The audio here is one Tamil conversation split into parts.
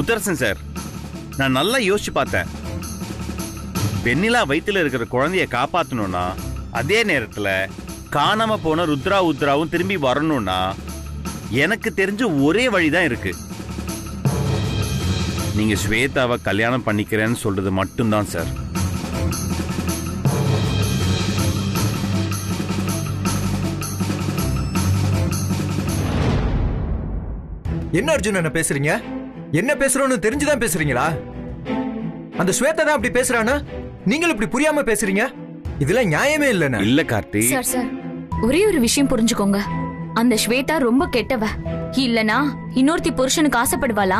முத்தரசன் சார், நான் நல்லா யோசிச்சு பார்த்தேன். வெண்ணிலா வயித்துல இருக்கிற குழந்தைய காப்பாத்தணும்னா, அதே நேரத்துல காணாம போன உத்ராவும் திரும்பி வரணும்னா எனக்கு தெரிஞ்ச ஒரே வழிதான் இருக்கு. நீங்க ஸ்வேதாவை கல்யாணம் பண்ணிக்கிறேன்னு சொல்றது மட்டும்தான் சார். என்ன அர்ஜுன் என்ன பேசுறீங்க? என்ன பேசுறோன்னு தெரிஞ்சுதான் பேசுறீங்களா? அந்த ஸ்வேதா தான் அப்படி பேசுறானா? நீங்கள் இப்படி புரியாம பேசுறீங்க? இதெல்லாம் நியாயமே இல்லைன்னு. இல்ல கார்த்தி சார் சார், ஒரே ஒரு விஷயம் புரிஞ்சுக்கோங்க. அந்த ஸ்வேதா ரொம்ப கெட்டவ. இல்லனா இன்னொருத்தி புருஷனுக்கு ஆசைப்படுவாளா?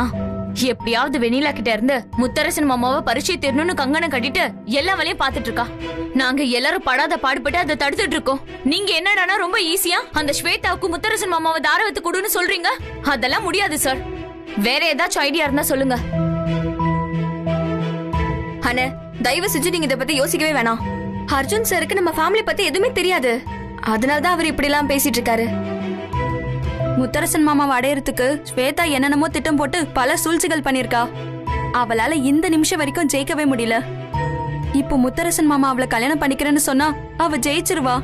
எப்படியாவது வெண்ணிலா கிட்ட இருந்து முத்தரசன் மாமாவை பரிச்சை தேரணும்னு கங்கணம் கட்டிட்டு எல்லா வேலையும் பாத்துட்டு இருக்கா. நாங்க எல்லாரும் படாத பாடுபட்டு அதை தடுத்துட்டு இருக்கோம். நீங்க என்னடானா ரொம்ப ஈஸியா அந்த ஸ்வேதாவுக்கு முத்தரசன் மாமாவை தாரவத்து கொடுன்னு சொல்றீங்க. அதெல்லாம் முடியாது சார். வேற ஏதாச்சும் ஐடியா இருந்தா சொல்லுங்க. அண்ணே, தயவு செஞ்சு நீங்க இத பத்தி யோசிக்கவே வேணாம். அர்ஜுன் சாருக்கு நம்ம ஃபேமிலி பத்தி எதுவுமே தெரியாது. அதனாலதான் அவர் இப்படி எல்லாம் பேசிட்டு இருக்காரு. முத்தரசன் மாமாவை அடையறதுக்கு ஸ்வேதா என்னென்னமோ திட்டம் போட்டு பல சூழ்ச்சிகள் பண்ணிருக்கா. அவளால இந்த நிமிஷம் வரைக்கும் ஜெயிக்கவே முடியல. இப்போ முத்தரசன் மாமா அவளை கல்யாணம் பண்ணிக்கிறேன்னு சொன்னா அவ ஜெயிச்சிருவா.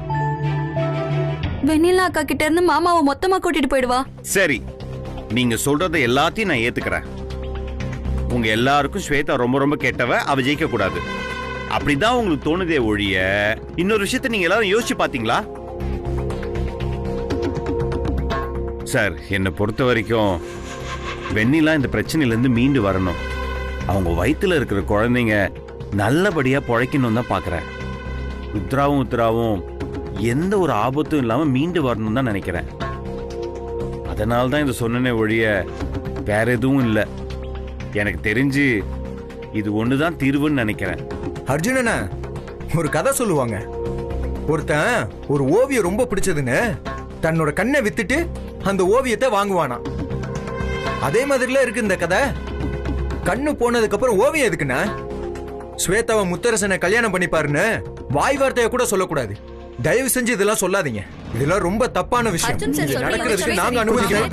வெண்ணிலா அக்கா கிட்ட இருந்து மாமாவை மொத்தமா கூட்டிட்டு போயிடுவா. சரி, நீங்க சொல்றத எல்லாத்தையும் நான் ஏத்துக்கிறேன். உங்க எல்லாருக்கும் ஸ்வேதா ரொம்ப ரொம்ப கெட்டவ, அவ ஜெயிக்க கூடாது அப்படிதான் உங்களுக்கு தோணுதே ஒழிய இன்னொரு விஷயத்தை நீங்க எல்லாரும் யோசிச்சு பாத்தீங்களா? சார், என்னை பொறுத்த வரைக்கும் வெண்ணிலா இந்த பிரச்சனையிலேருந்து மீண்டு வரணும். அவங்க வயிற்றுல இருக்கிற குழந்தைங்க நல்லபடியா பொழைக்கணும் தான் பாக்குறேன். உத்ராவும் எந்த ஒரு ஆபத்தும் இல்லாம மீண்டு வரணும் தான் நினைக்கிறேன். அதனால தான் இதை சொன்னனே ஒழிய வேற எதுவும் இல்லை. எனக்கு தெரிஞ்சு இது ஒண்ணுதான் தீர்வுன்னு நினைக்கிறேன். அர்ஜுனனா ஒரு கதை சொல்லுவாங்க. ஒருத்தன் ஒரு ஓவியம் ரொம்ப பிடிச்சதுன்னு தன்னோட கண்ணை வித்துட்டு அந்த ஓவியத்தை வாங்குவானா. அதே மாதிரில இருக்கு இந்த கதை. கண்ணு போனதுக்கு அப்புறம் ஓவியம் எதுக்குன்னா, ஸ்வேதாவை முத்தரசனை கல்யாணம் பண்ணிப்பாருன்னு வாய் வார்த்தைய கூட சொல்லக்கூடாது. தயவு செஞ்சு இதெல்லாம் சொல்லாதீங்க. இதெல்லாம் ரொம்ப தப்பான விஷயம். இது நடக்கிறதுக்கு நாங்க அனுமதிக்கிறோம்.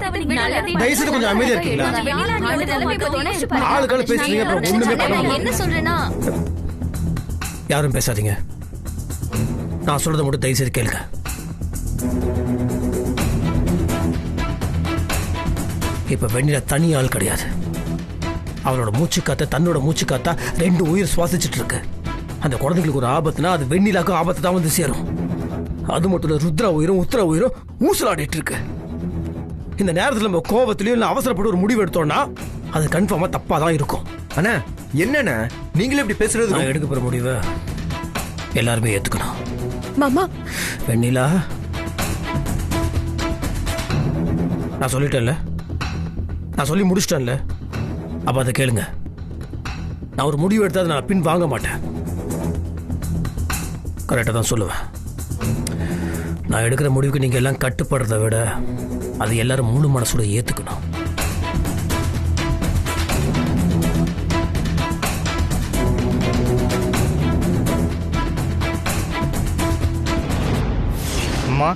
தயவு செய்து கொஞ்சம் அமைதியா இருக்கீங்களா? ஆளுக்கால பேசுறீங்க, அப்புறம் ஒண்ணுமே பண்ண முடியல. என்ன சொல்றேன்னா, யாரும் பேசாதீங்க. நான் சொல்றதை மட்டும் தயவு செய்து கேளுங்க. இப்ப வெண்ணிலா தனி ஆள் கிடையாது. அவளோட மூச்சு காத்த தன்னோட மூச்சு காத்தா 2 உயிர் சுவாசிச்சுட்டு இருக்கு. அந்த குழந்தைங்களுக்கு ஒரு ஆபத்துனா அது வெண்ணிலாக்கும் ஆபத்து தான் வந்து சேரும். அது மட்டும் இல்ல, ருத்ரா உயிரும் உத்தரா உயிரும் ஊசலாடிட்டு இருக்கு. இந்த நேரத்தில் நம்ம கோபத்திலயும் இல்ல அவசரப்பட்டு ஒரு முடிவு எடுத்தோம்னா அது கன்ஃபார்மா தப்பா தான் இருக்கும். அண்ணா என்னண்ணா நீங்களே இப்படி பேசுறது? நான் எடுக்க போற முடிவை எல்லாருமே ஏத்துக்கணும். மாமா, வெண்ணிலா, நான் சொல்லிட்டேன்ல, நான் சொல்லி முடிச்சிட்டேன்ல, அப்ப அதை கேளுங்க. நான் ஒரு முடிவு எடுத்தா நான் பின் வாங்க மாட்டேன். கரெக்டாக தான் சொல்லுவேன். நான் எடுக்கிற முடிவுக்கு நீங்க எல்லாம் கட்டுப்படுறத விட அது எல்லாரும் முழு மனசோட ஏத்துக்கணும். அம்மா,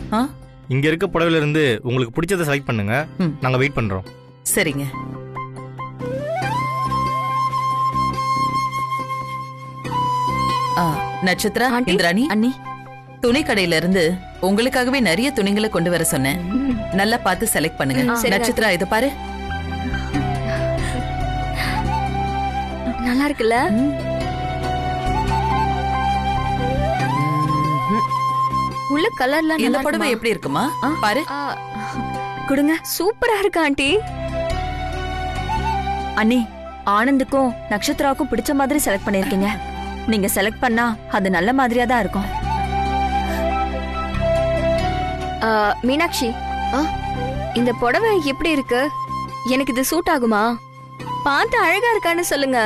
இங்க இருக்க புடவையில இருந்து உங்களுக்கு பிடிச்சதை செலக்ட் பண்ணுங்க. நாங்க வெயிட் பண்றோம். சரிங்க. நட்சத்திரா, இந்திராணி, அண்ணி, துணி கடையில இருந்து உங்களுக்காகவே நிறைய துணிகளை கொண்டு வர சொன்னேன். நல்லா பார்த்து செலக்ட் பண்ணுங்க. நட்சத்திரா, இத பாரு. நல்லா இருக்குல்ல? உள்ள கலர்ல இந்த புடவை எப்படி இருக்குமா? பாரு. கொடுங்க. சூப்பரா இருக்கு ஆண்டி. அண்ணி, ஆனந்துக்கும் நட்சத்திராவுக்கும் பிடிச்ச மாதிரி செலக்ட் பண்ணிருக்கீங்க. நீங்க செலக்ட் பண்ணா அது நல்ல மாதிரியா தான் இருக்கும். மீனாட்சி, இந்த புடவை எப்படி இருக்கு? எனக்கு இது சூட் ஆகுமா? பார்த்து அழகா இருக்கான்னு சொல்லுங்க.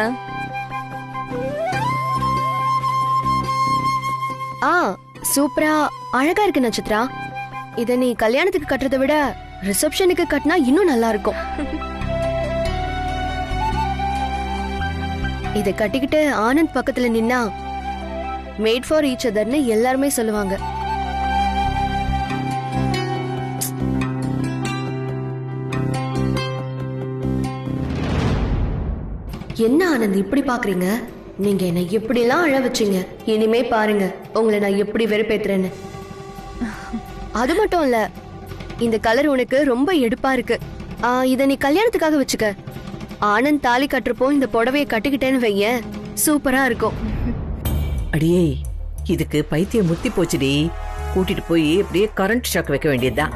சூப்பரா அழகா இருக்கு நட்சத்திரா. இத நீ கல்யாணத்துக்கு கட்டுறதை விட ரிசப்ஷனுக்கு கட்டினா இன்னும் நல்லா இருக்கும். இத கட்டிக்கிட்டு ஆனந்த் பக்கத்துல நின்னா மேட் ஃபார் ஈச் அதர்னு எல்லாருமே சொல்லுவாங்க. என்ன ஆனந்த் இப்படி பாக்குறீங்க? நீங்க என்ன எப்படிலாம் அழ வச்சீங்க, இனிமே பாருங்க உங்களை நான் எப்படி வெறுப்பேத்துறேன்னு. அது மட்டும் இல்ல, இந்த கலர் உனக்கு ரொம்ப எடுப்பா இருக்கு. இத நீ கல்யாணத்துக்காக வச்சுக்க. ஆனந்த் தாலி கட்டுறப்போ இந்த புடவைய கட்டிக்கிட்டேன்னு வையேன், சூப்பரா இருக்கும். அடியே, இதுக்கு பைத்தியம் முத்தி போச்சுடி. கூட்டிட்டு போய் அப்படியே கரண்ட் ஷாக் வைக்க வேண்டியதுதான்.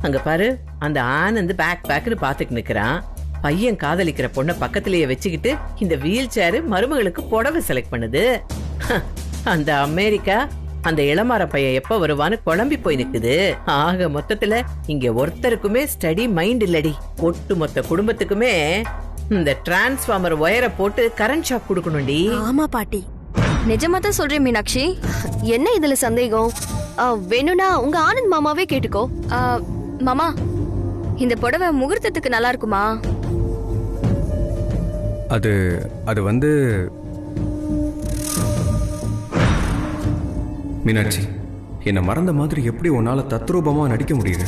அங்க பாரு, அந்த ஆனந்த் பேக்னு பாத்துட்டு நிக்கிறான். பையன் காதலிக்கிற பொண்ண பக்கத்திலேயே வச்சுக்கிட்டு இந்த வீல் சேர் மருமகளுக்கு புடவை செலக்ட் பண்ணுது. அந்த அமெரிக்கா அந்த இளமார பையன் எப்ப வருவான்னு குழம்பி போய் நிக்குது. ஆக மொத்தத்துல இங்க ஒருத்தருக்குமே ஸ்டடி மைண்ட் இல்லடி. ஒட்டு மொத்த குடும்பத்துக்குமே இந்த டிரான்ஸ்ஃபார்மர் ஒயரை போட்டு கரண்ட் ஷாக் கொடுக்கணும்டி. ஆமா பாட்டி, நிஜமா தான் சொல்றேன் மீனாட்சி. என்ன இதுல சந்தேகம்? வேணும்னா உங்க ஆனந்த் மாமாவே கேட்டுக்கோ. மாமா, இந்த புடவை முகூர்த்தத்துக்கு நல்லா இருக்குமா? அது வந்து மீனாட்சி, என்னை மறந்த மாதிரி எப்படி உன்னால தத்ரூபமா நடிக்க முடியுது?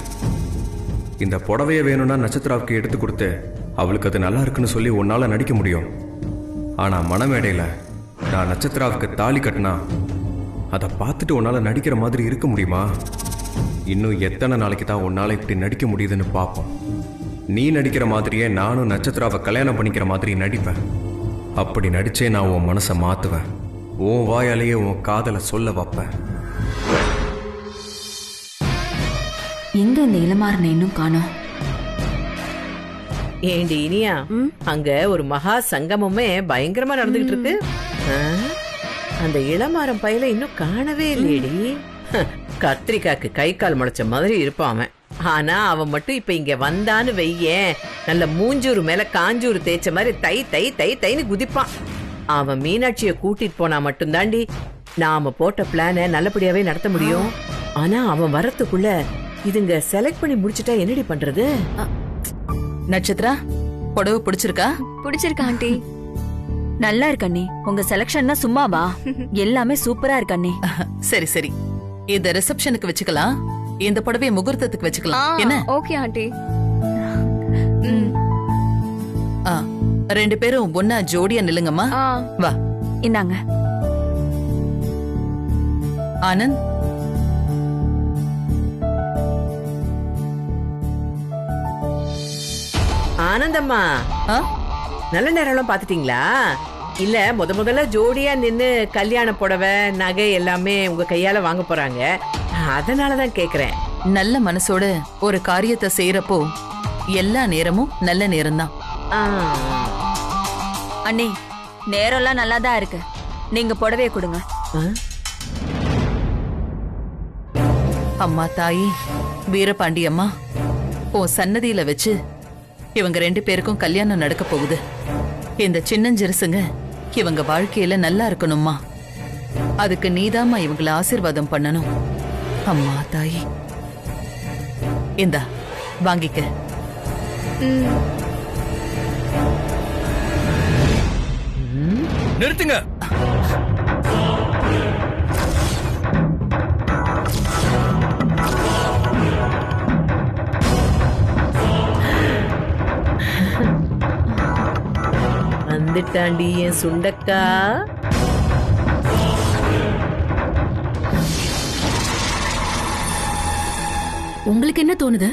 இந்த புடவைய வேணும்னா நட்சத்திராவுக்கு எடுத்து கொடுத்து அவளுக்கு அது நல்லா இருக்குன்னு சொல்லி உன்னால நடிக்க முடியும். ஆனா மனமேடையில நான் நட்சத்திராவுக்கு தாலி கட்டினா அதை பார்த்துட்டு உன்னால நடிக்கிற மாதிரி இருக்க முடியுமா? இன்னும் எத்தனை நாளைக்கு தான் உன்னால இப்படி நடிக்க முடியுதுன்னு பார்ப்போம். நீ நடிக்கிற மாதிரியே நானும் நட்சத்திராவை கல்யாணம் பண்ணிக்கிற மாதிரி நடிப்பேன். அப்படி நடிச்சே நான் உன் மனசை மாத்துவேன். உன் வாயாலேயே உன் காதலை சொல்ல வைப்பேன். எங்க இந்த இளமாறனை இன்னும் காணோம்? ஏண்டி இனியா, அங்க ஒரு மகா சங்கமமே பயங்கரமா நடந்துகிட்டு இருக்கு. அந்த இளமாரம் பையல இன்னும் காணவே இல்லையடி. கத்திரிக்காக்கு கை கால் முளைச்ச மாதிரி இருப்பான் அவன். ஆனா அவன் மட்டும் இப்ப இங்க வந்தான்னு வையேன், நல்ல மூஞ்சூறு மேல காஞ்சூறு தேய்ச்ச மாதிரி தை தை தை தைன்னு குதிப்பான். அவன் மீனாட்சிய கூட்டிட்டு போனா மட்டும்தாண்டி நாம போட்ட பிளான நல்லபடியாவே நடத்த முடியும். ஆனா அவன் வரத்துக்குள்ள இதுங்க செலக்ட் பண்ணி முடிச்சுட்டா என்னடி பண்றது? நட்சத்திரா, புடவை பிடிச்சிருக்கா? பிடிச்சிருக்கா ஆண்டி? நல்லா இருக்கு அண்ணி. உங்க செலக்ஷன்னா சும்மாவா? எல்லாமே சூப்பரா இருக்கு அண்ணி. சரி சரி, இந்த ரிசப்ஷனுக்கு வச்சுக்கலாம், இந்த புடவைய முகூர்த்தத்துக்கு வச்சுக்கலாம். என்ன? Okay aunty. ரெண்டு பேரும் ஒன்னா ஜோடியா நில்லுங்கம்மா. வா, இந்தாங்க. ஆனந்த், ஆனந்தம்மா, நல்ல நேரம் பாத்துட்டீங்களா? இல்ல முதல்ல ஜோடியா நின்னு கல்யாண புடவை நகை எல்லாமே உங்க கையால வாங்க போறாங்க, அதனாலதான் கேக்குறேன். நல்ல மனசோட ஒரு காரியத்தை செய்யறப்போ எல்லா நேரமும் நல்ல நேரம்தான். அண்ணி, நேரம்லாம் நல்லா தான் இருக்கு. நீங்க புடவைய கொடுங்க. அம்மா தாயி வீரபாண்டி அம்மா, உன் சன்னதியில வச்சு இவங்க ரெண்டு பேருக்கும் கல்யாணம் நடக்க போகுது. இந்த சின்னஞ்சிறுசுங்க இவங்க வாழ்க்கையில நல்லா இருக்கணும்மா. அதுக்கு நீதாம்மா இவங்களை ஆசீர்வாதம் பண்ணணும். அம்மா தாயி, இந்தா வாங்கிக்க. நிறுத்துங்க. வந்துட்டாண்டி என் சுண்டக்கா. உங்களுக்கு என்ன தோணுது?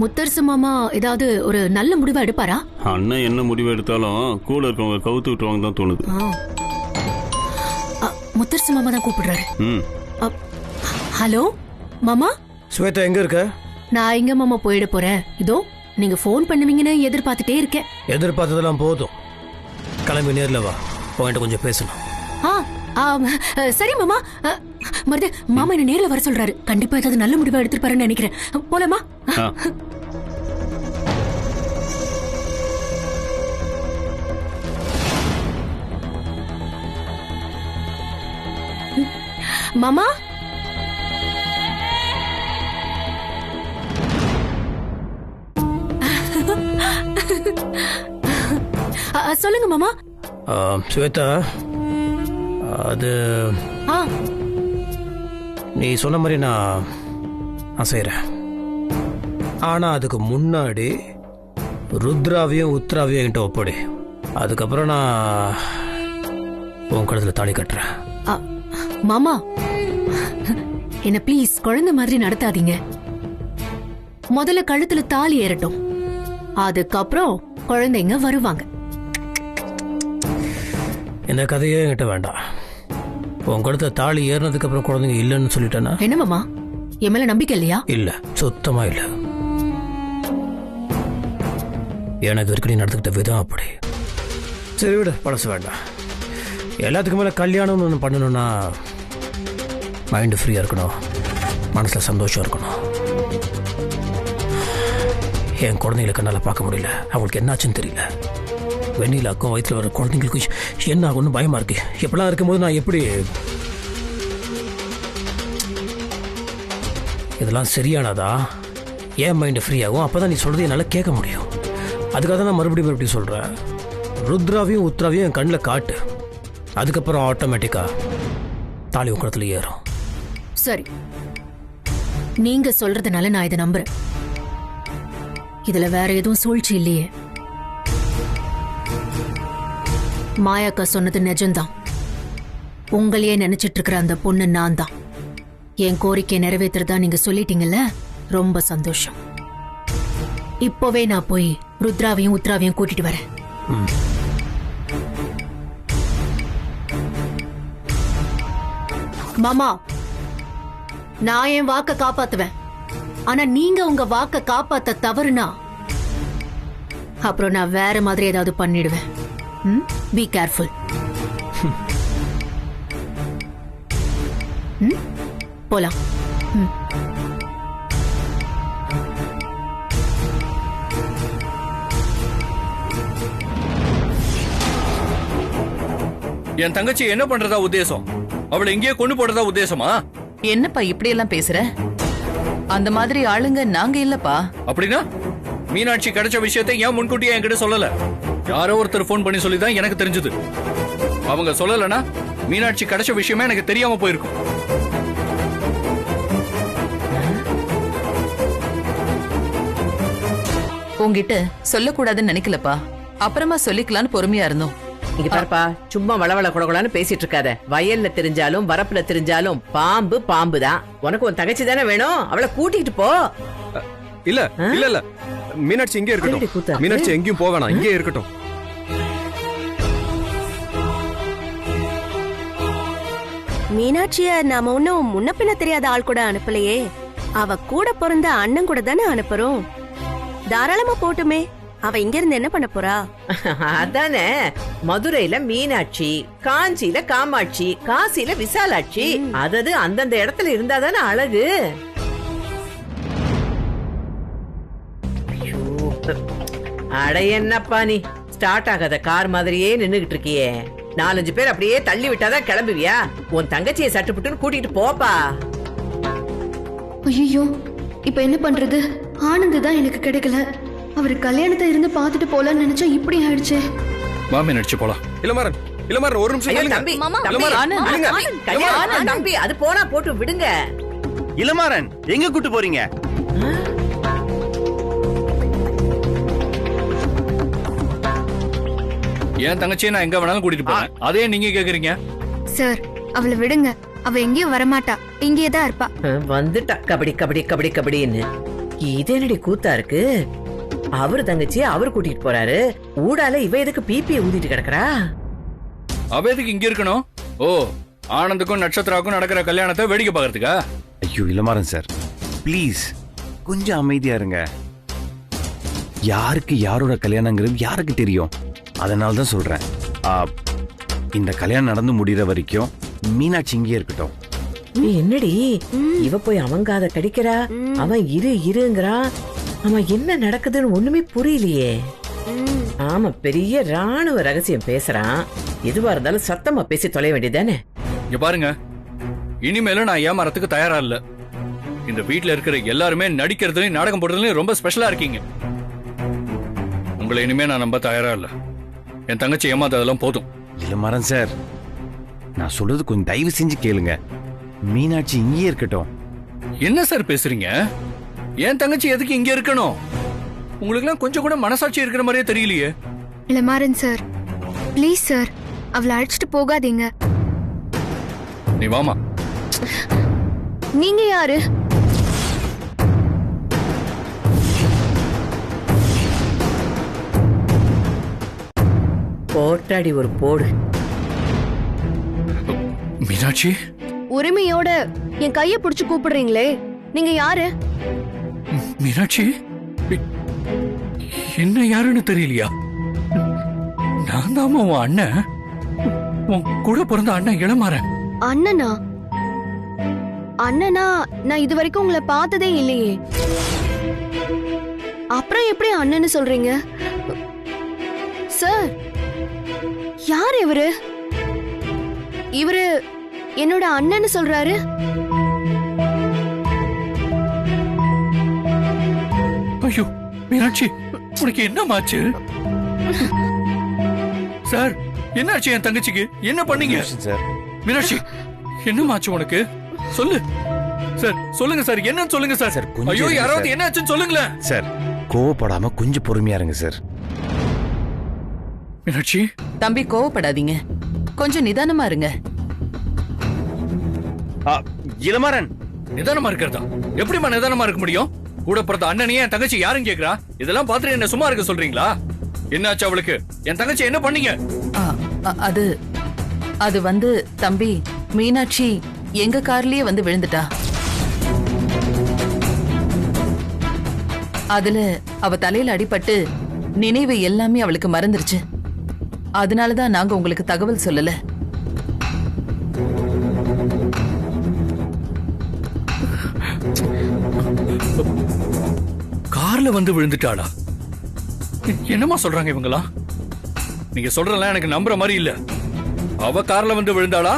முத்தரசு மாமா ஏதாவது ஒரு நல்ல முடிவா எடுப்பாரா? அண்ணன் என்ன முடிவு எடுத்தாலும் கூட இருக்கவங்க கவுத்து விட்டுவாங்க தான் தோணுது. முத்தரசு மாமா தான் கூப்பிடுறாரு. ஹலோ மாமா. ஸ்வேதா எங்க இருக்க? நான் எங்க மாமா போயிட போறேன். இதோ நீங்க போன் பண்ணுவீங்கன்னு எதிர்பார்த்துட்டே இருக்கேன். எதிர்பார்த்ததெல்லாம் போதும், கிளம்பி நேர்ல வா, போயிட்டு கொஞ்சம் பேசணும். சரி மாமா. மருது மாமா என்ன நேர்ல வர சொல்றாரு. கண்டிப்பா ஏதாவது நல்ல முடிவா எடுத்துருப்பாருன்னு நினைக்கிறேன். போலாமா? மாமா, சொல்லுங்க மாமா. ஸ்வேதா, அது நீ சொன்ன மாதிரி நான் செய்கிறேன். ஆனால் அதுக்கு முன்னாடி ருத்ராவையும் உத்ராவையும் என்கிட்ட ஒப்படை. அதுக்கப்புறம் நான் உன் கழுத்தில் தாலி கட்டுறேன். மாமா என்ன ப்ளீஸ் குழந்தை மாதிரி நடத்தாதீங்க. முதல்ல கழுத்துல தாலி ஏறட்டும், அதுக்கப்புறம் குழந்தைங்க வருவாங்க. இந்த கதையே என்கிட்ட வேண்டாம். உன் கழுத்துல தாலி ஏறினதுக்கு அப்புறம் குழந்தைங்க இல்லைன்னு சொல்லிட்டேன்னா என்ன மாமா, என் மேல நம்பிக்கை இல்லையா? இல்ல, சுத்தமா இல்ல. எனக்கு வரைக்கும் நீ நடந்துக்கிட்ட விதம் அப்படி. சரி விட, பழசு வேண்டாம். எல்லாத்துக்கு மேலே கல்யாணம்னு ஒன்று பண்ணணும்னா மைண்டு ஃப்ரீயாக இருக்கணும், மனசில் சந்தோஷம் இருக்கணும். என் குழந்தைங்களுக்கு என்னால் பார்க்க முடியல. அவங்களுக்கு என்னாச்சுன்னு தெரியல. வெண்ணிலாக்கும் வயிற்றில் வர குழந்தைங்களுக்கு என்ன ஆகும்னு பயமாக இருக்கு. எப்படிலாம் இருக்கும்போது நான் எப்படி இதெல்லாம் சரியானதா? ஏன் மைண்டு ஃப்ரீ ஆகும்? அப்போ தான் நீ சொல்கிறது என்னால் கேட்க முடியும். அதுக்காக தான் நான் மறுபடியும் சொல்கிறேன். ருத்ராவையும் உத்ராவையும் என் கண்ணில் காட்டு, அதுக்கப்புறம் ஆட்டோமேட்டிக்காக தாலி உக்கடத்தில் ஏறும். சரி, நீங்க சொல்றதுனால நான் இதை நம்புறேன். இதுல வேற எதுவும் சூழ்ச்சி இல்லையே. மாயாக்கா சொன்னது நிஜம்தான். உங்களையே நினைச்சிட்டு இருக்கிற அந்த பொண்ணு நான் தான். என் கோரிக்கை நிறைவேற்றுறதா நீங்க சொல்லிட்டீங்கல்ல, ரொம்ப சந்தோஷம். இப்போவே நான் போய் ருத்ராவையும் உத்ராவையும் கூட்டிட்டு வரேன். மாமா, நான் என் வாக்க காப்பாத்துவேன். ஆனா நீங்க உங்க வாக்க காப்பாத்த தவறுனா அப்புறம் நான் வேற மாதிரி ஏதாவது பண்ணிடுவேன். Be careful. போலாம். என் தங்கச்சி என்ன பண்றதா உத்தேசம்? அவளை எங்கேயே கொண்டு போடுறதா உத்தேசமா? என்னப்பா இப்படி எல்லாம் பேசுற? அந்த மாதிரி ஆளுங்க நாங்க இல்லப்பா. அப்படின்னா மீனாட்சி கிடைச்ச விஷயத்தை ஏன் முன்கூட்டியே என்கிட்ட சொல்லல? யாரோ ஒருத்தர் போன் பண்ணி சொல்லிதான் எனக்கு தெரிஞ்சது. அவங்க சொல்லலனா மீனாட்சி கிடைச்ச விஷயமே எனக்கு தெரியாம போயிருக்கும். உங்ககிட்ட சொல்லக்கூடாதுன்னு நினைக்கலப்பா, அப்புறமா சொல்லிக்கலான்னு பொறுமையா இருந்தோம். இங்க பாருப்பா, சும்மா வளவள குடகுடான்னு பேசிட்டு இருக்காத. வயல்ல தெரிஞ்சாலும் வரப்புல தெரிஞ்சாலும் பாம்பு பாம்பு தான். உனக்கு உன் தங்கச்சி தானே வேணும், அவளை கூட்டிட்டு போ. இல்ல இல்ல இல்ல, மீனாட்சி இங்கே இருக்கட்டும். மீனாட்சி எங்கேயும் போக வேணாம், இங்கே இருக்கட்டும். மீனாட்சிய நாம ஒன்னும் முன்ன பின்ன தெரியாத ஆள் கூட அனுப்பலையே. அவ கூட பிறந்த அண்ணன் கூட தானே அனுப்புறோம். தாராளமா போட்டுமே. அவ இங்க இருந்து என்ன பண்ண போறா? அதானே, மதுரையில மீனாட்சி, காஞ்சியில காமாட்சி, காசியில விசாலாட்சி. அதாவது அந்தந்த இடத்துல இருந்தாதானே அழகு. அட என்னப்பா நீ, ஸ்டார்ட் ஆகாத கார் மாதிரியே நின்னுகிட்டு இருக்கியே. 4-5 பேர் அப்படியே தள்ளி விட்டாதான் கிளம்புவியா? உன் தங்கச்சியை சட்டுப்புட்டுன்னு கூட்டிட்டு போப்பா. ஐயோ, இப்ப என்ன பண்றது? ஆனந்த் தான் எனக்கு கிடைக்கல. அவர் கல்யாணத்தை இருந்து பாத்துட்டு போலான்னு நினைச்சா இப்படி ஆயிடுச்சு. மாமி நடிச்சு போலாம். இளமாறன், இளமாறன் ஒரு நிமிஷம் ஐயோ, தம்பி, தம்பி, அது போனா போட்டு விடுங்க. இளமாறன், எங்க கூட்டு போறீங்க? என் தங்கச்சியை நான் எங்க வேணாலும் கூட்டிட்டு போறேன். அதே நீங்க கேக்குறீங்க? சார், அவளை விடுங்க. அவ எங்கேயும் வரமாட்டா, இங்கே தான் இருப்பா. வந்துட்டா கபடி கபடி கபடி கபடின்னு. இது என்னடி கூத்தா இருக்கு? அவரு தங்கச்சியை அவர் கூட்டிட்டு போறாரு, ஊடால இவ எதுக்கு பிபி ஊதிட்டு கிடக்குறா? அவ எதுக்கு இங்க இருக்கணும்? ஓ, ஆனந்துக்கும் நட்சத்திராவுக்கும் நடக்கிற கல்யாணத்தை வேடிக்கை பாக்குறதுக்கா? ஐயோ இளமாறன் சார், ப்ளீஸ் கொஞ்சம் அமைதியா இருங்க. யாருக்கு யாரோட கல்யாணங்கிறது யாருக்கு தெரியும்? அதனால தான் சொல்றேன், இந்த கல்யாணம் நடந்து முடிகிற வரைக்கும் மீனாட்சி இங்கே இருக்கட்டும். என்னடி இவ போய் அவங்காத கடிக்கிறா, அவன் இருங்கிறா. அவன் என்ன நடக்குதுன்னு ஒண்ணுமே புரியலையே. ஆமா, பெரிய ராணுவ ரகசியம் பேசுறான். எதுவா இருந்தாலும் சத்தமா பேசி தொலை வேண்டியதானே. இங்க பாருங்க, இனிமேலும் நான் ஏமாறதுக்கு தயாரா இல்ல. இந்த வீட்டுல இருக்கிற எல்லாருமே நடிக்கிறதுலயும் நாடகம் போடுறதுலயும் ரொம்ப ஸ்பெஷலா இருக்கீங்க. உங்களை இனிமே நான் நம்ப தயாரா இல்ல. என் தங்கச்சி ஏமாத்ததெல்லாம் போதும். இளமாறன் சார், நான் சொல்றது கொஞ்சம் தயவு செஞ்சு கேளுங்க. மீனாட்சி இங்கே இருக்கட்டும். என்ன சார் பேசுறீங்க? என் தங்கச்சி எதுக்கு இங்க இருக்கணும்? உங்களுக்கு எல்லாம் கொஞ்சம் கூட மனசாட்சி இருக்கிற மாதிரியே தெரியலையே. இளமாறன் சார், ப்ளீஸ் சார், அவளை அழைச்சிட்டு போகாதீங்க. நீ வாமா. நீங்க யாரு? போட்டாடி ஒரு போடு. மீனாட்சி, உரிமையோட என் கைய பிடிச்சு கூப்பிடுறீங்களே, நீங்க யாரு? மீனாட்சி, என்ன யாருன்னு தெரியலையா? நான் தான் உன் அண்ணன், உன் கூட பிறந்த அண்ணன் இளமாறன். அண்ணனா? அண்ணனா? நான் இது வரைக்கும் உங்களை பார்த்ததே இல்லையே. அப்புறம் எப்படி அண்ணன்னு சொல்றீங்க? சார், யார் இவரு? இவரு என்னோட அண்ணன்னு சொல்றாரு. ஐயோ மீனாட்சி, உனக்கு என்னமாச்சு? சார், என்னாச்சு என் தங்கச்சிக்கு? என்ன பண்ணீங்க சார்? மீனாட்சி, என்னமாச்சு உனக்கு? சொல்லு சார், சொல்லுங்க சார், என்னன்னு சொல்லுங்க சார். ஐயோ, யாராவது என்னாச்சுன்னு சொல்லுங்களேன் சார். கோவப்படாம கொஞ்சம் பொறுமையா இருங்க சார். மீனாட்சி, தம்பி கோவப்படாதீங்க, கொஞ்சம் நிதானமா இருங்க. இளமாறன், நிதானமா இருக்கிறதா? எப்படிமா நிதானமா இருக்க முடியும்? கூட பிறந்த அண்ணனையே என் தங்கச்சி யாரும் கேக்குறா? இதெல்லாம் பார்த்துட்டு என்ன சும்மா இருக்க சொல்றீங்களா? என்னாச்சு அவளுக்கு? என் தங்கச்சி என்ன பண்ணீங்க? அது வந்து தம்பி, மீனாட்சி எங்க கார்லயே வந்து விழுந்துட்டா. அதுல அவ தலையில அடிபட்டு நினைவு எல்லாமே அவளுக்கு மறந்துருச்சு. அதனாலதான் நாங்க உங்களுக்கு தகவல் சொல்லல. கார்ல வந்து விழுந்துட்டாளா? என்னமா சொல்றாங்க இவங்களா? நீங்க சொல்றதெல்லாம் எனக்கு நம்புற மாதிரி இல்ல. அவ கார்ல வந்து விழுந்தாளா,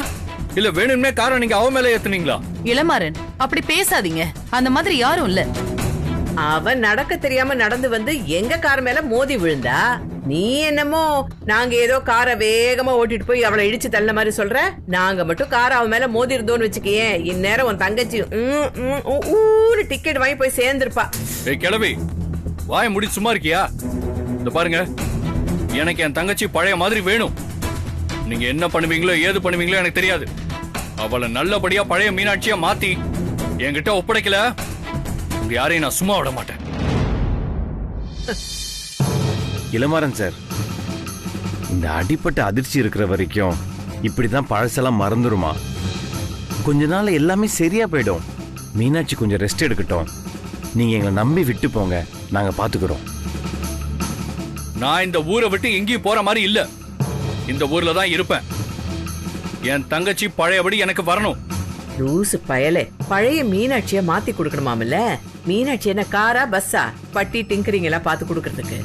இல்ல வேணும்னே காரை நீங்க அவ மேல ஏத்துனீங்களா? இளமாறன், அப்படி பேசாதீங்க. அந்த மாதிரி யாரும் இல்ல. அவன் நடக்க தெரியாம நடந்து வந்து எங்க கார் மேல மோதி விழுந்தா. நீ என்னமோ நாங்க ஏதோ காரை வேகமா ஓட்டிட்டு போய் அவளை இடிச்சு தள்ள மாதிரி சொல்ற. நாங்க மட்டும் காரை அவன் மேல மோதி இருந்தோன்னு வச்சுக்கேன், இந்நேரம் உன் தங்கச்சி டிக்கெட் வாங்கி போய் சேர்ந்திருப்பா. ஏய் கிழவி, வாய முடி சும்மா இருக்கியா? இந்த பாருங்க, எனக்கு என் தங்கச்சி பழைய மாதிரி வேணும். நீங்க என்ன பண்ணுவீங்களோ ஏது பண்ணுவீங்களோ எனக்கு தெரியாது. அவளை நல்லபடியா பழைய மீனாட்சியா மாத்தி என்கிட்ட ஒப்படைக்கல, உங்க யாரையும் நான் சும்மா விட மாட்டேன். இளமாறன் சார், இந்த அடிப்பட்ட அதிர்ச்சி இருக்கிற வரைக்கும் இப்படிதான் பழசெல்லாம் மறந்துருமா? கொஞ்ச நாள் எல்லாமே சரியா போயிடும். மீனாட்சி கொஞ்சம் ரெஸ்ட் எடுக்கட்டும். நீங்க எங்களை நம்பி விட்டு போங்க, நாங்க பாத்துக்கிறோம். நான் இந்த ஊரை விட்டு எங்கேயும் போற மாதிரி இல்ல. இந்த ஊர்ல தான் இருப்பேன். என் தங்கச்சி பழையபடி எனக்கு வரணும். லூசு பயலே, பழைய மீனாட்சிய மாத்தி கொடுக்கணுமாமல்ல? மீனாட்சி என்ன காரா பஸ்ஸா? பட்டி டிங்கரிங் எல்லாம் பாத்து கொடுக்கறதுக்கு.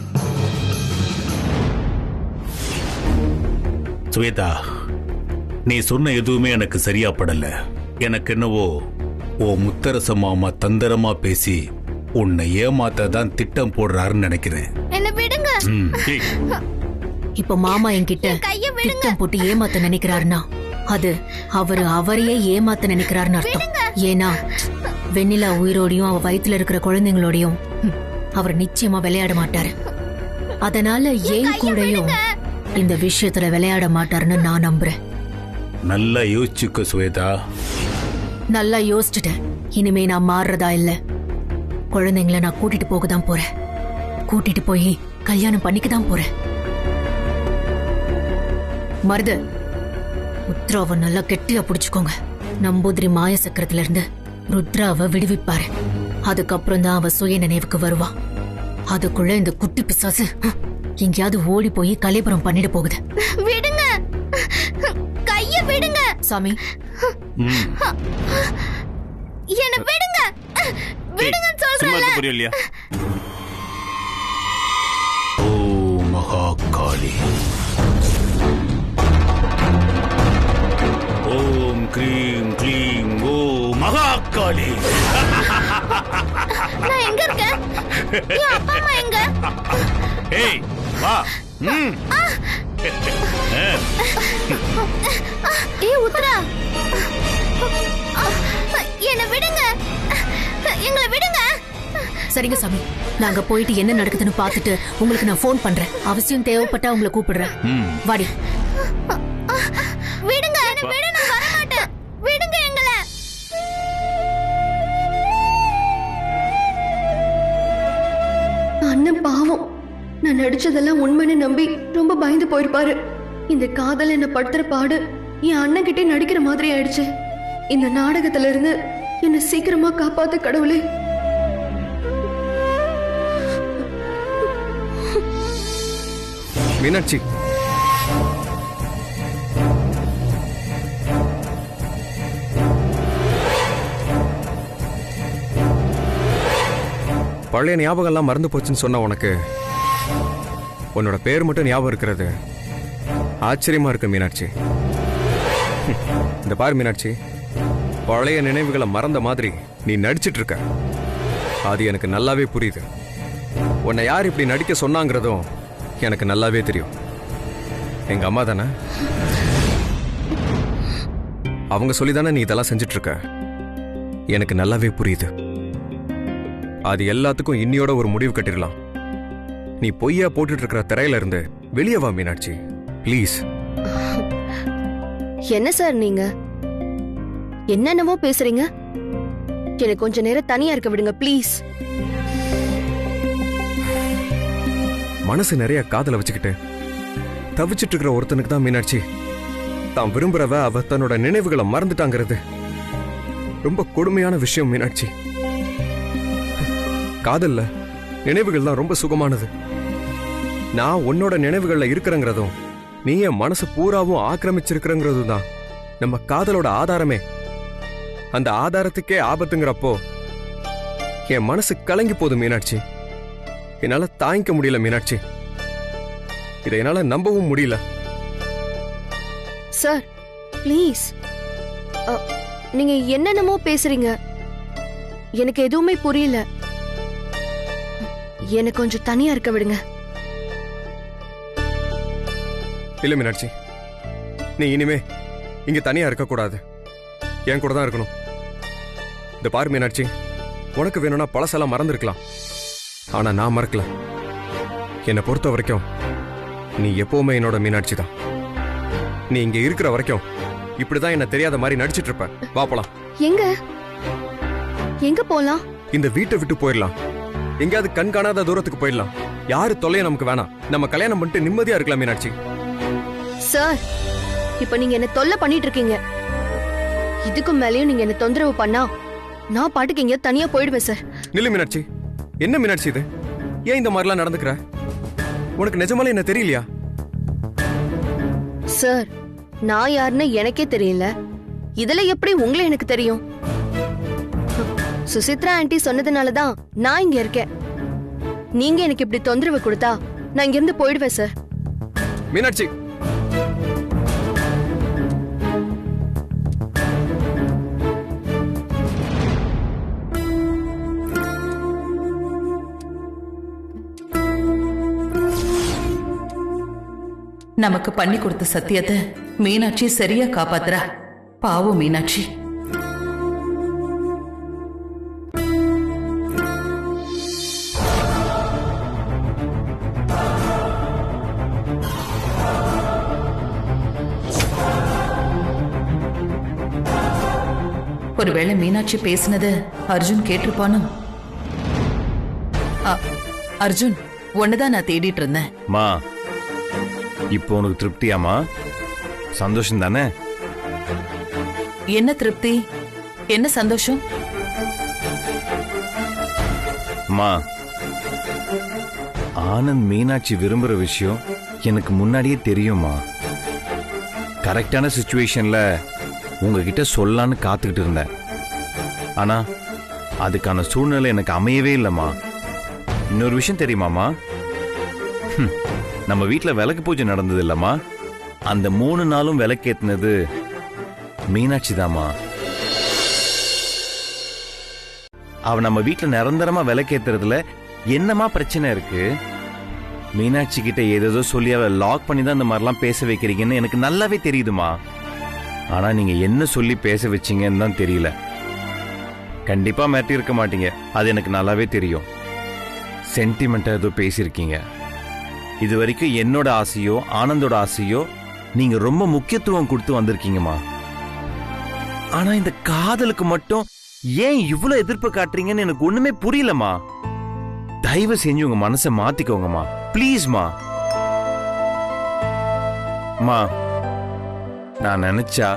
சுவேதா, நீ சொன்ன எதுவுமே எனக்கு சரியா படல. எனக்கு என்னவோ ஓ முத்தரச மாமா தந்திரமா பேசி உன்னை ஏமாத்த தான் திட்டம் போடுறாருன்னு நினைக்கிறேன். என்ன விடுங்க. இப்ப மாமா என்கிட்ட திட்டம் போட்டு ஏமாத்த நினைக்கிறாருன்னா அது அவரையே ஏமாத்த நினைக்கிறாருன்னு அர்த்தம். ஏன்னா வெண்ணிலா உயிரோடையும் அவ வயித்துல இருக்கிற குழந்தைங்களோடையும் அவர் நிச்சயமா விளையாட மாட்டாரு. அதனால ஏன் கூடயும் இந்த விஷயத்துல விளையாட மாட்டாருன்னு நான் நம்புறேன். நல்லா யோசிச்சுக்க சுவேதா. நல்லா யோசிச்சுட்டேன். இனிமே நான் மாறுறதா இல்ல. குழந்தைங்கள நான் கூட்டிட்டு போக தான் போறேன். கூட்டிட்டு போய் கல்யாணம் பண்ணிக்க தான் போறேன். மருது, ருத்ராவை நல்லா கெட்டியா பிடிச்சுக்கோங்க. நம்பூதிரி மாய சக்கரத்துல இருந்து ருத்ராவை விடுவிப்பாரு. அதுக்கப்புறம் தான் அவ சுய நினைவுக்கு வருவா. அதுக்குள்ள இந்த குட்டி பிசாசு எங்கேயாவது ஓடி போய் கலைபுரம் பண்ணிட போகுது. விடுங்க, கைய விடுங்க. சாமி, என்ன விடுங்க, விடுங்கன்னு சொல்றேன்ல. புரியலையா? ஓ மகாகாளி, ஓம் க்ரீம் க்ளீம் ஓ மகாகாளி. நான் எங்க இருக்கேன்? என் அப்பா அம்மா எங்க? ஏய் வா. உத்தரா, என்ன விடுங்க, எங்களை விடுங்க. சரிங்க சாமி, நாங்க போயிட்டு என்ன நடக்குதுன்னு பார்த்துட்டு உங்களுக்கு நான் ஃபோன் பண்றேன். அவசியம் தேவைப்பட்டா உங்களை கூப்பிடுறேன். வாடி. விடுங்க, என்ன விடு, நான் வர மாட்டேன். விடுங்க எங்களை. அண்ணன் பாவம், நான் நடிச்சதெல்லாம் உண்மைன்னு நம்பி ரொம்ப பயந்து போயிருப்பாரு. இந்த காதல் என்ன படுத்துற பாடு என் அண்ணன் கிட்டே நடிக்கிற மாதிரி ஆயிடுச்சு. இந்த நாடகத்துல இருந்து என்ன சீக்கிரமா காப்பாத்து கடவுளே. மீனாட்சி, பழைய ஞாபகம் எல்லாம் மறந்து போச்சுன்னு சொன்ன உனக்கு உன்னோட பேர் மட்டும் ஞாபகம் இருக்கிறது ஆச்சரியமா இருக்கு மீனாட்சி. இந்த பாரு மீனாட்சி, பழைய நினைவுகளை மறந்த மாதிரி நீ நடிச்சிட்டு இருக்க. அது எனக்கு நல்லாவே புரியுது. உன்னை யார் இப்படி நடிக்க சொன்னாங்கிறதும் எனக்கு நல்லாவே தெரியும். எங்க அம்மா தானே, அவங்க சொல்லிதானே நீ இதெல்லாம் செஞ்சிட்டு இருக்க. எனக்கு நல்லாவே புரியுது. அது எல்லாத்துக்கும் இன்னியோட ஒரு முடிவு கட்டிடலாம். நீ பொய்யா போட்டுட்டு இருக்கிற திரையில இருந்து வெளியே வா மீனாட்சி, ப்ளீஸ். என்ன சார் நீங்க என்னென்னவோ பேசுறீங்க? எனக்கு கொஞ்ச நேரம் தனியா இருக்க விடுங்க ப்ளீஸ். மனசு நிறைய காதல வச்சுக்கிட்டு தவிச்சிட்டு இருக்கிற ஒருத்தனுக்கு தான் மீனாட்சி தான் விரும்புறவ அவ தன்னோட நினைவுகளை மறந்துட்டாங்கிறது ரொம்ப கொடுமையான விஷயம் மீனாட்சி. காதல்ல நினைவுகள் தான் ரொம்ப சுகமானது. நான் உன்னோட நினைவுகள்ல இருக்கிறங்கிறதும் நீ என் மனசு பூராவும் ஆக்கிரமிச்சிருக்கிறங்கிறதும் தான் நம்ம காதலோட ஆதாரமே. அந்த ஆதாரத்துக்கே ஆபத்துங்கிறப்போ என் மனசு கலங்கி போகுது மீனாட்சி. என்னால தாங்கிக்க முடியல மீனாட்சி. இதை என்னால நம்பவும் முடியல. சார் ப்ளீஸ், நீங்க என்னென்னமோ பேசுறீங்க, எனக்கு எதுவுமே புரியல. எனக்கு கொஞ்சம் தனியா இருக்க விடுங்க. இல்ல மீனாட்சி, நீ இனிமே இங்க தனியா இருக்க கூடாது, என் கூட தான் இருக்கணும். இந்த பாரு மீனாட்சி, உனக்கு வேணும்னா பழசெல்லாம் மறந்துருக்கலாம், ஆனா நான் மறக்கல. என்னை பொறுத்த வரைக்கும் நீ எப்பவுமே என்னோட மீனாட்சி தான். நீ இங்க இருக்கிற வரைக்கும் இப்படிதான் என்ன தெரியாத மாதிரி நடிச்சிட்டு இருப்ப. வா போலாம். எங்க எங்க போலாம்? இந்த வீட்டை விட்டு போயிடலாம். எங்கேயாவது கண் காணாத தூரத்துக்கு போயிடலாம். யாரு தொல்லையும் நமக்கு வேணாம். நம்ம கல்யாணம் பண்ணிட்டு நிம்மதியா இருக்கலாம் மீனாட்சி. சார், இப்ப நீங்க என்ன தொல்லை பண்ணிட்டு இருக்கீங்க. இதுக்கு மேலயும் நீங்க என்ன தொந்தரவு பண்ணா நான் பாட்டுக்கு எங்கேயாவது தனியா போயிடுவேன் சார். நில்லு மீனாட்சி. என்ன மீனாட்சி இது? ஏன் இந்த மாதிரிலாம் நடந்துக்கிற? உனக்கு நிஜமாலே என்ன தெரியலையா? சார், நான் யாருன்னு எனக்கே தெரியல, இதுல எப்படி உங்களை எனக்கு தெரியும்? சுசித்ரா ஆண்டி சொன்னதுனாலதான் நான் இங்க இருக்கேன். நீங்க எனக்கு இப்படி தொந்தரவு கொடுத்தா நான் இங்க இருந்து போயிடுவேன் சார். மீனாட்சி, நமக்கு பண்ணி கொடுத்த சத்தியத்தை மீனாட்சி சரியா காப்பாத்துறா. பாவம் மீனாட்சி. ஒருவேளை மீனாட்சி பேசினது அர்ஜுன் கேட்டிருப்பானோ? அர்ஜுன், ஒண்ணுதான் நான் தேடிட்டு இருந்தேன். மா, இப்போ உனக்கு திருப்தியாமா? சந்தோஷம் தானே? என்ன திருப்தி, என்ன சந்தோஷம்? மா, ஆனந்த் மீனாட்சி விரும்புற விஷயம் எனக்கு முன்னாடியே தெரியுமா. கரெக்டான சிச்சுவேஷன்ல உங்ககிட்ட சொல்லலான்னு காத்துக்கிட்டு இருந்தேன். ஆனா அதுக்கான சூழ்நிலை எனக்கு அமையவே இல்லைம்மா. இன்னொரு விஷயம் தெரியுமாமா, நம்ம வீட்டில் விளக்கு பூஜை நடந்தது இல்லம்மா, அந்த 3 நாளும் விளக்கேத்தினது மீனாட்சி தாமா. அவ நம்ம வீட்டில் நிரந்தரமா விளக்கேத்துறதுல என்னமா பிரச்சனை இருக்கு? மீனாட்சி கிட்ட ஏதேதோ சொல்லி அவ லாக் பண்ணி தான் இந்த மாதிரிலாம் பேச வைக்கிறீங்கன்னு எனக்கு நல்லாவே தெரியுதுமா. ஆனா நீங்க என்ன சொல்லி பேச வச்சீங்கன்னு தான் தெரியல. கண்டிப்பா மாட்டி இருக்க மாட்டீங்க, அது எனக்கு நல்லாவே தெரியும். சென்டிமெண்டா ஏதோ பேசியிருக்கீங்க. இது வரைக்கும் என்னோட ஆசையோ ஆனந்தோட ஆசையோ நீங்க ரொம்ப முக்கியத்துவம் கொடுத்து வந்திருக்கீங்கம்மா. ஆனா இந்த காதலுக்கு மட்டும் ஏன் இவ்வளவு எதிர்ப்பு காட்டுறீங்கன்னு எனக்கு ஒண்ணுமே புரியலம்மா. தயவு செஞ்சு உங்க மனசை மாத்திக்கோங்கம்மா, ப்ளீஸ்மா. மா, நான் நினைச்சா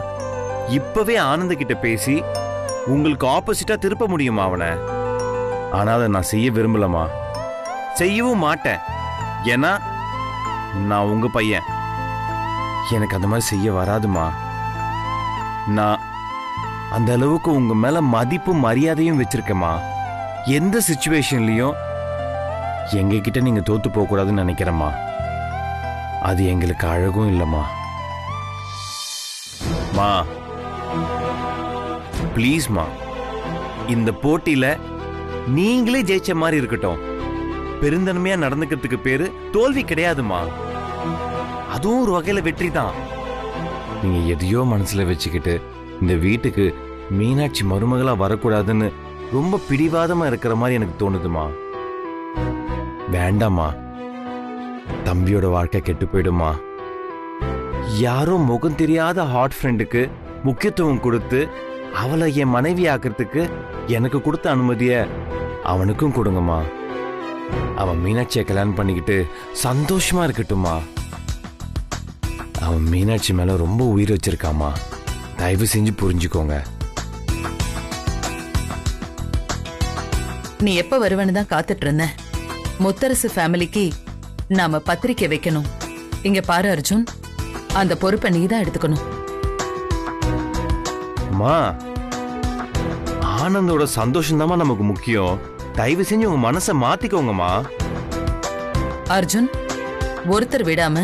இப்பவே ஆனந்த கிட்ட பேசி உங்களுக்கு ஆப்போசிட்டா திருப்ப முடியுமா அவனை? ஆனா அதை நான் செய்ய விரும்பலமா, செய்யவும் மாட்டேன். ஏன்னா நான் உங்க பையன், எனக்கு அந்த மாதிரி செய்ய வராதுமா. நான் அந்த அளவுக்கு உங்க மேல மதிப்பும் மரியாதையும் வச்சிருக்கேம்மா. எந்த சிச்சுவேஷன்லயும் எங்க கிட்ட நீங்க தோத்து போக கூடாதுன்னு நினைக்கிறேம்மா. அது எங்களுக்கு அழகும் இல்லம்மா. மா ப்ளீஸ்மா, இந்த போட்டியில நீங்களே ஜெயிச்ச மாதிரி இருக்கட்டும். பெருந்தன்மையா நடந்துக்கிறதுக்கு பேரு தோல்வி கிடையாதுமா. அதுவும் ஒரு வகையில வெற்றி தான். நீங்க எதையோ மனசுல வச்சுக்கிட்டு இந்த வீட்டுக்கு மீனாட்சி மருமகளா வரக்கூடாதுன்னு ரொம்ப பிடிவாதமா இருக்கிற மாதிரி எனக்கு தோணுதுமா. வேண்டாமா, தம்பியோட வாழ்க்கை கெட்டு போயிடுமா. யாரோ முகம் தெரியாத ஹாட் ஃப்ரெண்டுக்கு முக்கியத்துவம் கொடுத்து அவளை என் மனைவி ஆக்கிறதுக்கு எனக்கு கொடுத்த அனுமதிய அவனுக்கும் கொடுங்கம்மா. அவன் மீனாட்சியை கல்யாணம் பண்ணிக்கிட்டு சந்தோஷமா இருக்கட்டுமா. அவன் மீனாட்சி மேல ரொம்ப உயிர் வச்சிருக்காமா. தயவு செஞ்சு புரிஞ்சுக்கோங்க. நீ எப்ப வருவன்னு தான் காத்துட்டு இருந்த. முத்தரசு ஃபேமிலிக்கு நாம பத்திரிக்கை வைக்கணும். இங்க பாரு அர்ஜுன், அந்த பொறுப்பை நீ தான் எடுத்துக்கணும். மா, ஆனந்தோட சந்தோஷம் தான் நமக்கு முக்கியம். தயவு செஞ்சு உங்க மனசை மாத்திக்கோங்கம்மா. அர்ஜுன், ஒருத்தர் விடாம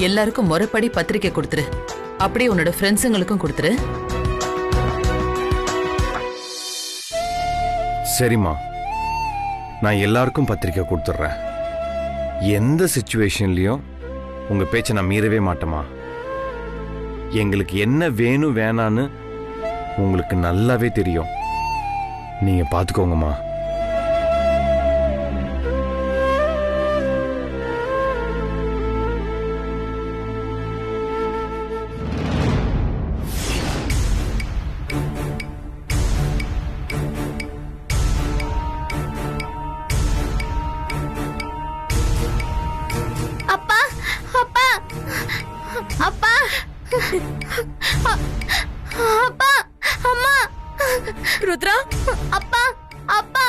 எல்லாருக்கும் முறைப்படி பத்திரிக்கை கொடுத்துரு. அப்படியே உன்னோட ஃப்ரெண்ட்ஸுங்களுக்கும் கொடுத்துரு. சரிம்மா, நான் எல்லாருக்கும் பத்திரிக்கை கொடுத்துட்றேன். எந்த சிச்சுவேஷன்லயும் உங்க பேச்சை நான் மீறவே மாட்டேமா. எங்களுக்கு என்ன வேணும் வேணான்னு உங்களுக்கு நல்லாவே தெரியும். நீங்க பாத்துக்கோங்கம்மா. அப்பா அப்பா அப்பா அப்பா அம்மா ருத்ரா, அப்பா அப்பா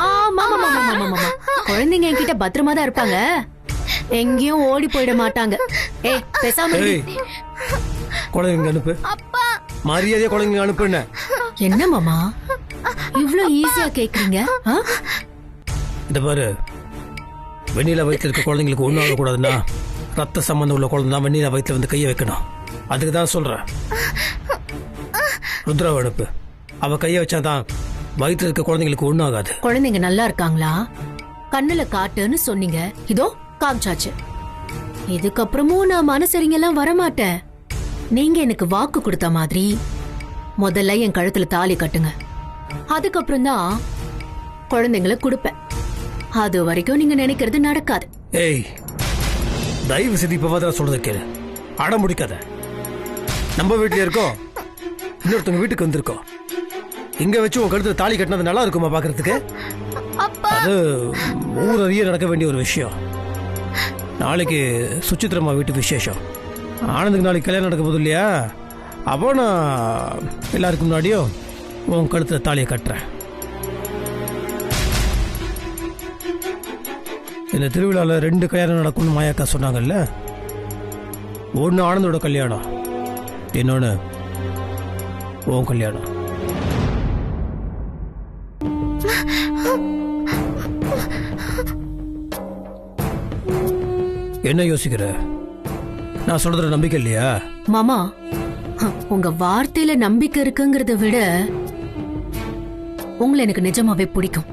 அம்மா அம்மா குழந்தைங்க என்கிட்ட பத்திரமா தான் இருப்பாங்க, எங்கேயும் ஓடி போயிட மாட்டாங்க. ஏய் பேசாம இரு. குழந்தைங்க அனுப்பு, மரியாதையா குழந்தைங்க அனுப்புன. என்ன மாமா இவ்ளோ ஈஸியா கேக்குறீங்க? இந்த பாரு, வெண்ணிலா வயிற்றுல இருக்க குழந்தைங்களுக்கு ஒன்றும் ஆகக்கூடாதுன்னா ரத்த சம்பந்தம் உள்ள குழந்தை தான் வெண்ணிலா வயிற்றுல வந்து கையை வைக்கணும். அதுக்கு தான் சொல்றேன். ருத்ராவை அனுப்பு. அவ கையை வச்சாதான் வயிற்றுல இருக்க குழந்தைங்களுக்கு ஒன்றும் ஆகாது. குழந்தைங்க நல்லா இருக்காங்களா? கண்ணுல காட்டுன்னு சொன்னீங்க, இதோ காமிச்சாச்சு. இதுக்கப்புறமும் நான் மனசரிங்கெல்லாம் வரமாட்டேன். நீங்க எனக்கு வாக்கு கொடுத்த மாதிரி முதல்ல என் கழுத்துல தாலி கட்டுங்க, அதுக்கப்புறம் தான் குழந்தைங்களை கொடுப்பேன். அது வரைக்கும் நீங்க நினைக்கிறது நடக்காது. ஏய், தயவு செய்து இப்ப சொல்றத கேளு, அடம் முடிக்காத. நம்ம வீட்டுல இருக்கோம், இன்னொருத்தவங்க வீட்டுக்கு வந்திருக்கோம். இங்க வச்சு உன் கழுத்துல தாலி கட்டினது நல்லா இருக்குமா பாக்குறதுக்கு? அது ஊர் அறிய நடக்க வேண்டிய ஒரு விஷயம். நாளைக்கு சுச்சித்திரமா வீட்டு விசேஷம். ஆனந்துக்கு நாளைக்கு கல்யாணம் நடக்க போகுது இல்லையா? அப்போ நான் எல்லாருக்கும் முன்னாடியும் உன் கழுத்துல தாலியை கட்டுறேன். இந்த திருவிழாவில் 2 கல்யாணம் நடக்கும்னு மாயாக்கா சொன்னாங்கல்ல. ஒன்று ஆனந்தோட கல்யாணம், இன்னொன்று உன் கல்யாணம். என்ன யோசிக்கிற? நான் சொல்றதுல நம்பிக்கை இல்லையா? மாமா, உங்க வார்த்தையில நம்பிக்கை இருக்குங்கிறத விட உங்களை எனக்கு நிஜமாவே பிடிக்கும்.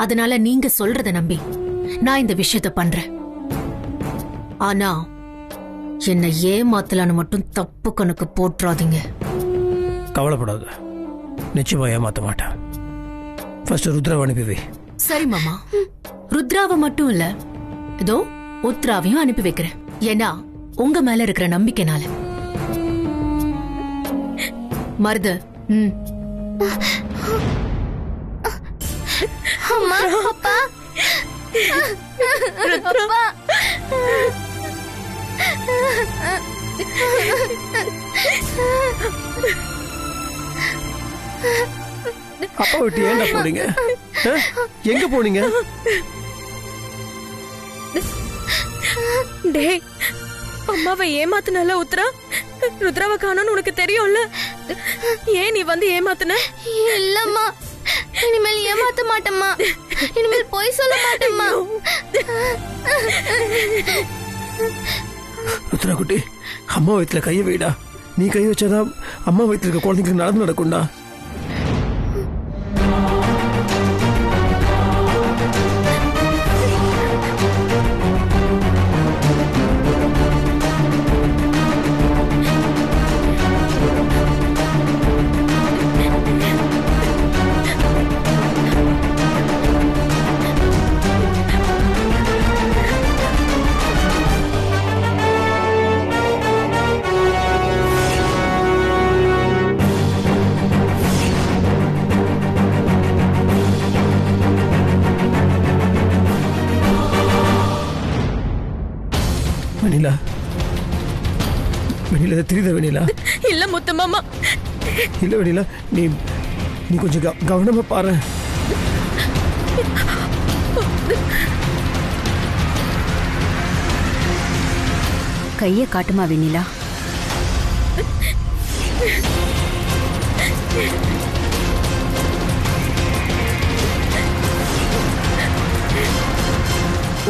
அதனால நீங்க சொல்றத நம்பி நான் இந்த விஷயத்த பண்றேன். ஆனா என்ன ஏமாத்தலான்னு மட்டும் தப்பு கணக்கு போட்டுறாதீங்க. கவலைப்படாத, நிச்சயமா ஏமாத்த மாட்டேன். ஃபர்ஸ்ட் ருத்ராவை அனுப்பி வை. சரி மாமா, ருத்ராவை மட்டும் இல்ல, இதோ உத்ராவையும் அனுப்பி வைக்கிறேன். ஏன்னா உங்க மேல இருக்கிற நம்பிக்கைனால. மருது, அம்மா, அப்பா, ருத்ரா, அப்பா விட்டு ஏன்டா போறீங்க? எங்க போனீங்க? டேய், அம்மாவை ஏமாத்துனல உத்ரா. ருத்ராவை காணோன்னு உனக்கு தெரியும்ல, ஏன் நீ வந்து ஏமாத்துன? இல்லம்மா, இனிமேல் ஏமாத்த மாட்டேம்மா, இனிமேல் போய் சொல்ல மாட்டேம்மா. ருத்ரா குட்டி, அம்மா வயிற்றுல கையை வைடா. நீ கை வச்சாதான் அம்மா வயிற்றுல இருக்க குழந்தைங்களுக்கு நடந்து நடக்கும்டா. வெண்ணிலா, வெண்ணிலா தெரியுதா வெண்ணிலா? இல்ல முத்து மாமா, இல்ல வெண்ணிலா, நீ நீ கொஞ்சம் கவனமா பாரு. கைய காட்டுமா வெண்ணிலா?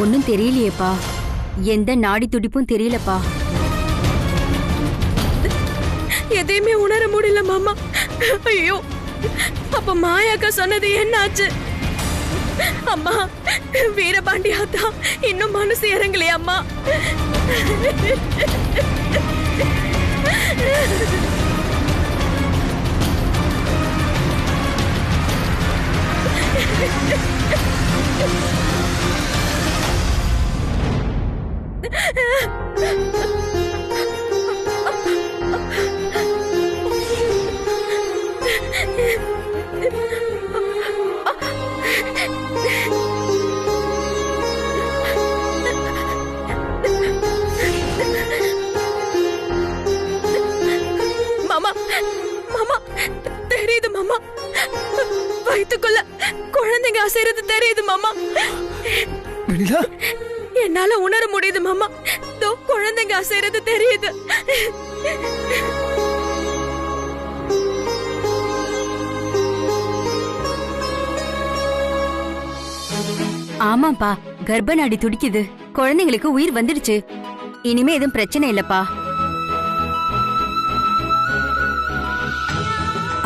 ஒன்னும் தெரியலையேப்பா, எந்த நாடி துடிப்பும் தெரியலப்பா. எதையுமே உணர முடியல மாமா. ஐயோ, அப்ப மாயாக்கா சொன்னது என்னாச்சு? அம்மா, வீரபாண்டி ஆத்தா இன்னும் மனசு இறங்கலையா அம்மா? மாமா, மாமா, தெரியுது மாமா, வயிற்றுக்குள்ள குழந்தைங்க அசைறது தெரியுது மாமா. வெண்ணிலா, என்னால உணர முடியுது மாமா. தோ குழந்தைங்க அசைறது தெரியுது. ஆமாப்பா, கர்ப்ப நாடி துடிக்குது. குழந்தைங்களுக்கு உயிர் வந்துடுச்சு. இனிமே எதுவும் பிரச்சனை இல்லப்பா.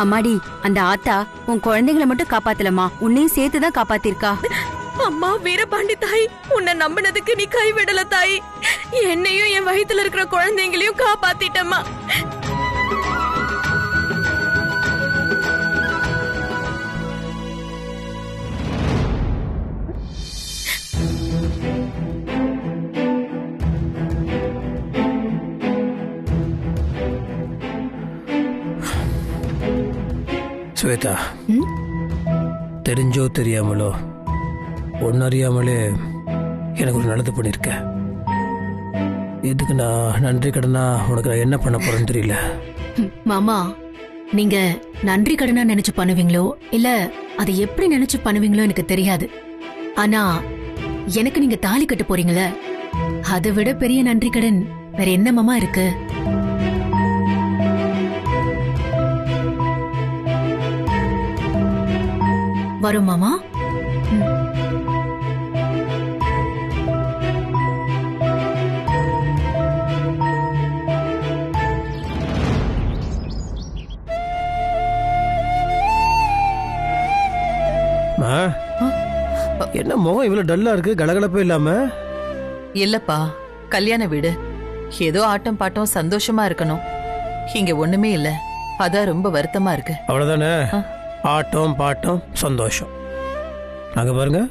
அம்மாடி, அந்த ஆத்தா உன் குழந்தைங்களை மட்டும் காப்பாத்தலமா, உன்னையும் சேர்த்துதான் காப்பாத்திருக்கா. அம்மா வீரபாண்டி தாய், உன்னை நம்பினதுக்கு நீ கைவிடல தாய். என்னையும் என் வயித்துல இருக்கிற குழந்தைங்களையும் காப்பாத்திட்டம்மா. ஸ்வேதா, தெரிஞ்சோ தெரியாமலோ ஒன்னறியாமலே எனக்கு ஒரு நல்லது பண்ணியிருக்க. இதுக்கு நான் நன்றி கடனா உனக்கு நான் என்ன பண்ண போறேன்னு தெரியல. மாமா, நீங்க நன்றி கடனா நினைச்சு பண்ணுவீங்களோ இல்ல அதை எப்படி நினைச்சு பண்ணுவீங்களோ எனக்கு தெரியாது. ஆனா எனக்கு நீங்க தாலி கட்ட போறீங்கள, அதை விட பெரிய நன்றி கடன் வேற என்ன மாமா இருக்கு? வரும் மாமா. என்ன முகம் இவ்வளவு டல்லா இருக்கு, கலகலப்பே இல்லாம? இல்லப்பா, கல்யாண வீடு, ஏதோ ஆட்டம் பாட்டம் சந்தோஷமா இருக்கணும். இங்க ஒண்ணுமே இல்ல. அதான் ரொம்ப வருத்தமா இருக்கு. அவ்வளவுதானே? ஆட்டம் பாட்டம் சந்தோஷம். அங்க பாருங்க,